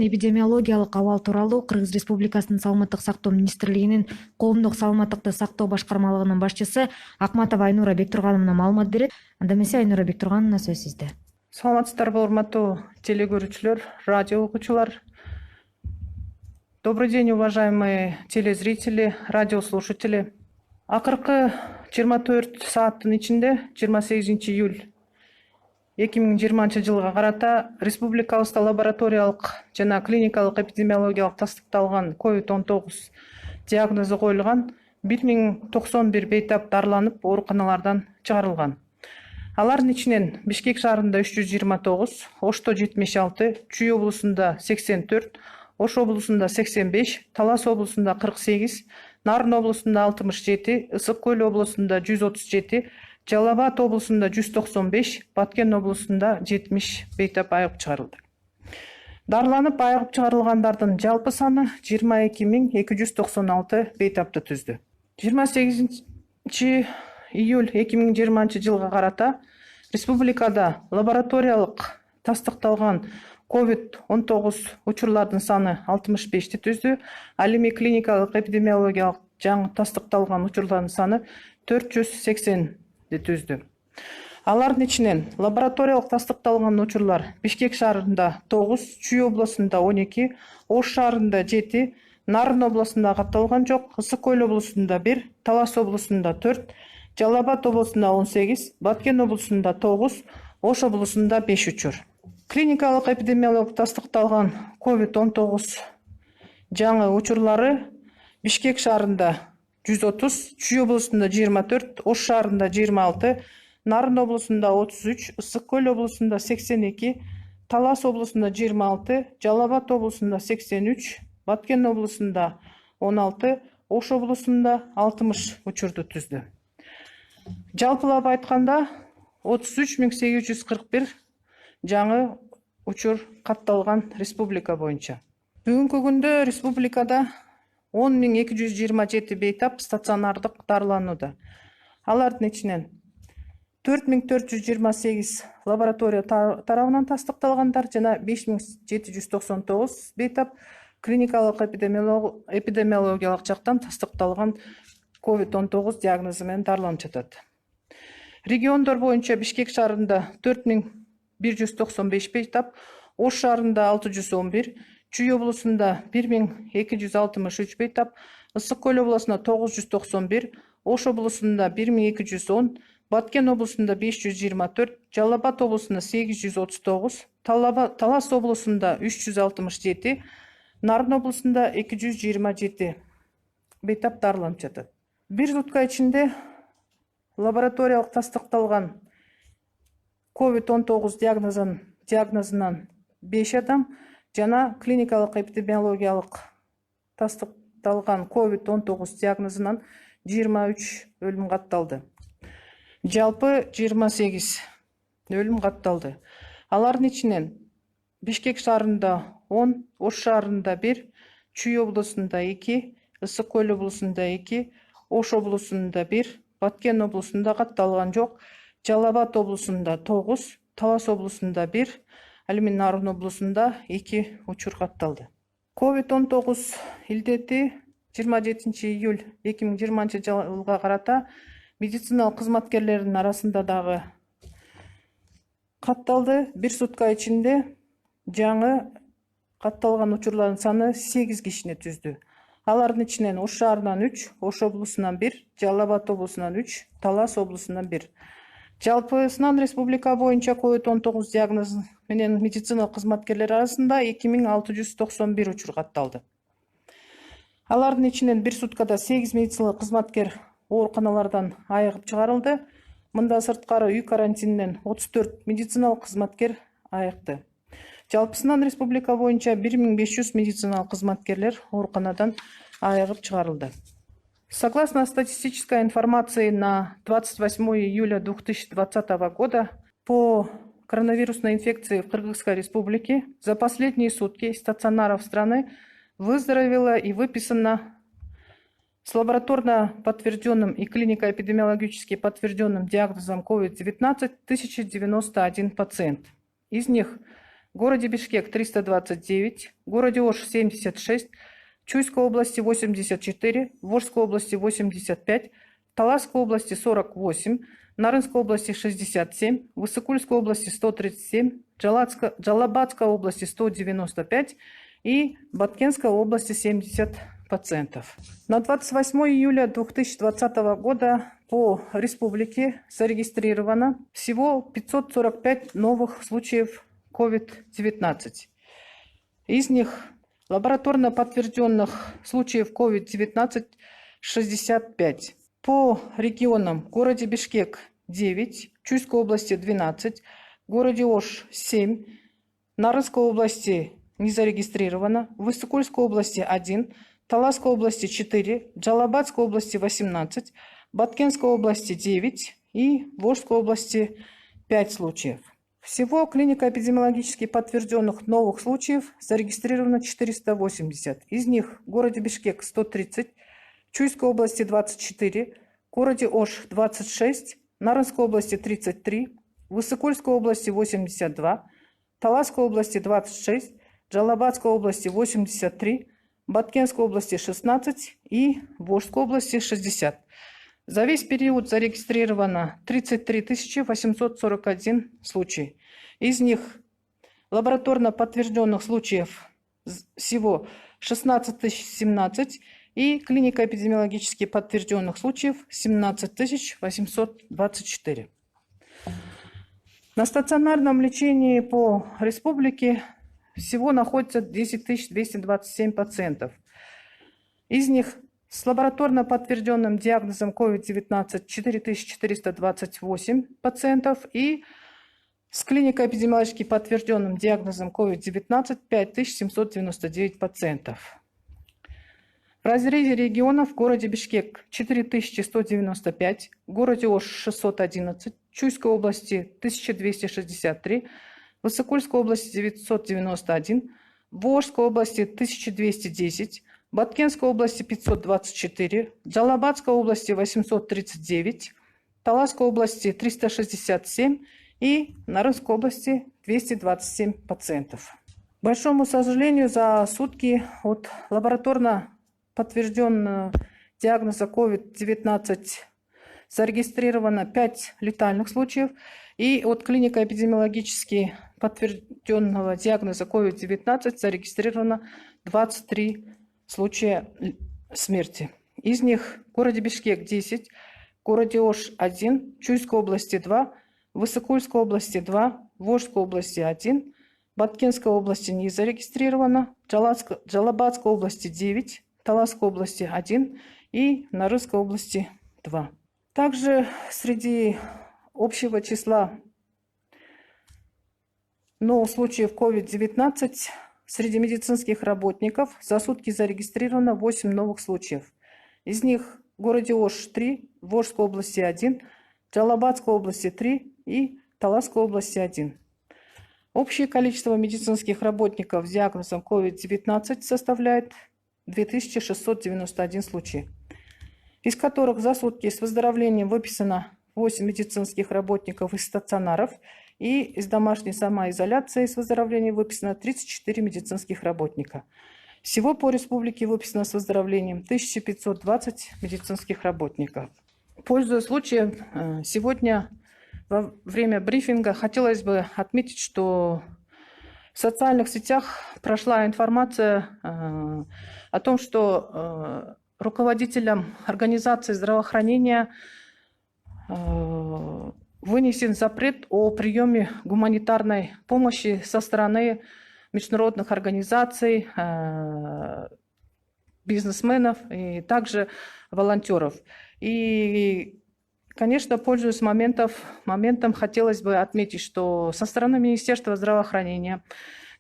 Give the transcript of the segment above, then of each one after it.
эпидемиологиялык абал тууралуу Кыргыз Республикасынын Саламаттык сактоо министрлигинин коомдук саламаттыкты сактоо башкармалыгынын башчысы Акматова Айнура Бектургановна маалымат берет. Анда эмесе Айнура Бектургановна, сөз сизде. Саламатсыздарбы, урматтуу телегөрүүчүлөр, радио окуучулар. Добрый день, уважаемые телезрители, радиослушатели. Акыркы 24 сааттын ичинде 28 июль 2020 жылга карата республикабызда лабораториялык жана клиникалык эпидемиологиялык тастыкталган COVID-19 диагнозу коюлган 1091 бейтап дарыланып ооруканалардан чыгарылган. Алардын ичинен Бишкек шаарында 329, Ошто 76, Чүй облусунда 84, Ош облусунда 85, Талас облусунда 48, Нарын облусунда 67, Ысык Көл облусунда 137, Жалал Абад облусунда 195, Баткен облусунда 70 бейтап айыгып чыгарылды. Дарыланып айыгып чыгарылгандардын жалпы саны 22.296 бейтапты түздү. 28 июль 2020 жылга карата республикада лабораториялык тастыкталган COVID-19 учурлардын саны 65 түздү. Ал эми клиникалык эпидемиологиялык жаңы тастыкталган учурлардын саны 480 түздү. Алардын ичинен лабораториялык тастыкталган учурлар Бишкек шаарында 9, Чүй облусунда 12, Ош шаарында 7, Нарын облусунда катталган жок, Ысык Көл облусунда 1, Талас облусунда 4, Жалал Абад облусунда 18, Баткен облусунда 9, Ош облусунда 5 учур. Клиникалык эпидемиологиялык тастыкталган COVID-19 жаңы учурлары Бишкек шаарында 130, Чүй облусунда 24, Ош шаарында 26, Нарын облусунда 33, Ысык Көл облусунда 82, Талас облусунда 26, Жалал Абад облусунда 83, Баткен облусунда 16, Ош облусунда 60 учурду түздү. Жалпылап айтканда 33.841 жаңы учур катталган республика боюнча. Бүгүнкү күндө республикада 10.227 бейтап стационардык дарыланууда. Алардын ичинен 4.428 лаборатория тарабынан тастыкталгандар жана 5.799 бейтап клиникалык эпидемиологиялык жактан тастыкталган COVID-19 диагнозу менен дарыланып жатат. Региондор боюнча Бишкек шаарында 4.195 бейтап, Ош шаарында 611, Чүй облусунда 1.263 бейтап, Ысык Көл облусунда 991, Ош облусунда 1.210, Баткен облусунда 524, Жалал Абад облусунда 839, Талас облусунда 367, Нарын облусунда 227 бейтап дарыланып жатат. Бир сутка ичинде лабораториялык тастыкталган COVID-19 диагнозунан 5 адам жана клиникалык эпидемиологиялык тастыкталган COVID-19 диагнозунан 23 өлүм катталды. Жалпы 28 өлүм катталды. Алардын ичинен Бишкек шаарында 10, Ош шаарында 1, Чүй облусунда 2, Ысык Көл облусунда 2, Ош облусунда 1, Баткен облусунда катталган жок, Жалал Абад облусунда 9, Талас облусунда 1, ал эми Нарын облусунда 2 учур катталды. COVID-19 илдети 27 июль 2020 жылга карата медициналык кызматкерлердин арасында дагы катталды. Бир сутка ичинде жаңы катталган учурлардын саны 8 кишини түздү. Алардын ичинен Ош шаарынан 3, Ош облусунан 1, Жалал Абад облусунан 3, Талас облусунан 1. Жалпысынан республика боюнча COVID-19 диагнозу менен медициналык кызматкерлер арасында 2691 учур катталды. Алардын ичинен бир суткада 8 медициналык кызматкер ооруканалардан айыгып чыгарылды. Мында сырткары үй карантининен 34 медициналык кызматкер айыкты. Жалпысынан республика боюнча 1500 медициналык кызматкерлер ооруканадан айыгып чыгарылды. Согласно статистической информации на 28 июля 2020 года по коронавирусной инфекции в Кыргызской республике за последние сутки из стационаров страны выздоровело и выписано с лабораторно подтвержденным и клинико-эпидемиологически подтвержденным диагнозом COVID-19 1091 пациент. Из них в городе Бишкек 329, в городе Ош 76, в Чуйской области 84, в Волжской области 85, в Таласской области 48, в Нарынской области 67, в Иссыкульской области 137, в Джалабадской области 195 и в Баткенской области 70%. На 28 июля 2020 года по республике зарегистрировано всего 545 новых случаев COVID-19. Из них лабораторно подтвержденных случаев COVID-19 65. По регионам: в городе Бишкек 9, в Чуйской области 12, в городе Ош 7, в Нарынской области не зарегистрировано, в Иссыкульской области 1, в Таласской области 4, в Джалабадской области 18, в Баткенской области 9 и в Волжской области 5 случаев. Всего клинико-эпидемиологически подтвержденных новых случаев зарегистрировано 480. Из них в городе Бишкек 130, в Чуйской области 24, в городе Ош 26, в Нарынской области 33, в Иссыкульской области 82, в Таласской области 26, в Джалабадской области 83, в Баткенской области 16 и в Волжской области 60. За весь период зарегистрировано 33 841 случай. Из них лабораторно подтвержденных случаев всего 16 017 и клинико-эпидемиологически подтвержденных случаев 17 824. На стационарном лечении по республике всего находится 10 227 пациентов. Из них с лабораторно подтвержденным диагнозом COVID-19 4428 пациентов и с клинико-эпидемиологически подтвержденным диагнозом COVID-19 5799 пациентов. В разрезе регионов: в городе Бишкек 4195, в городе Ош 611, в Чуйской области 1263, в Иссыкульской области 991, в Волжской области 1210, в Баткенской области 524, в Джалабадской области 839, в Таласской области 367 и в Нарынской области 227 пациентов. К большому сожалению, за сутки от лабораторно подтвержденного диагноза COVID-19 зарегистрировано 5 летальных случаев, и от клинико-эпидемиологически подтвержденного диагноза COVID-19 зарегистрировано 23 случая смерти. Из них в городе Бишкек 10, в городе Ош 1, в Чуйской области 2, в Иссыкульской области 2, в Волжской области 1, в Баткенской области не зарегистрировано, в Джалабадской области 9, в Таласской области 1 и в Нарынской области 2. Также среди общего числа новых случаев COVID-19 среди медицинских работников за сутки зарегистрировано 8 новых случаев. Из них в городе Ош 3, в Волжской области 1, в Джалабадской области 3 и в Таласской области 1. Общее количество медицинских работников с диагнозом COVID-19 составляет 2691 случай, из которых за сутки с выздоровлением выписано 8 медицинских работников из стационаров, и из домашней самоизоляции с выздоровлением выписано 34 медицинских работника. Всего по республике выписано с выздоровлением 1520 медицинских работников. Пользуясь случаем, сегодня во время брифинга хотелось бы отметить, что в социальных сетях прошла информация о том, что руководителям организации здравоохранения вынесен запрет о приеме гуманитарной помощи со стороны международных организаций, бизнесменов и также волонтеров. И, конечно, пользуясь моментом, хотелось бы отметить, что со стороны Министерства здравоохранения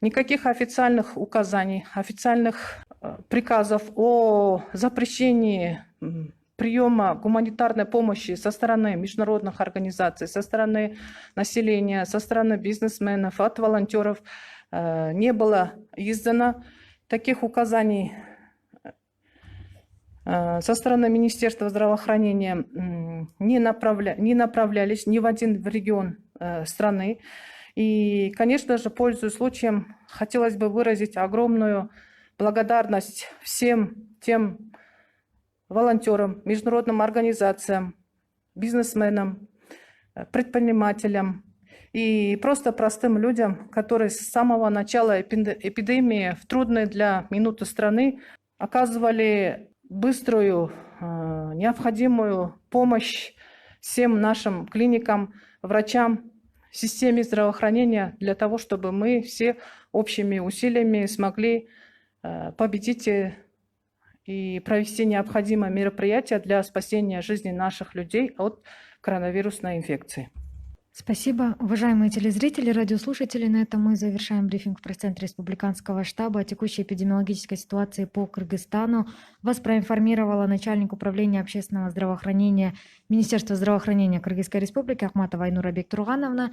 никаких официальных указаний, официальных приказов о запрещении приема гуманитарной помощи со стороны международных организаций, со стороны населения, со стороны бизнесменов, от волонтеров не было издано. Таких указаний со стороны Министерства здравоохранения не направлялись ни в один регион страны. И, конечно же, пользуясь случаем, хотелось бы выразить огромную благодарность всем тем волонтерам, международным организациям, бизнесменам, предпринимателям и просто простым людям, которые с самого начала эпидемии в трудной для минуты страны оказывали быструю, необходимую помощь всем нашим клиникам, врачам, системе здравоохранения для того, чтобы мы все общими усилиями смогли победить и провести необходимые мероприятия для спасения жизни наших людей от коронавирусной инфекции. Спасибо. Уважаемые телезрители, радиослушатели, на этом мы завершаем брифинг в пресс-центре Республиканского штаба о текущей эпидемиологической ситуации по Кыргызстану. Вас проинформировала начальник управления общественного здравоохранения Министерства здравоохранения Кыргызской Республики Ахматова Айнура Бектургановна.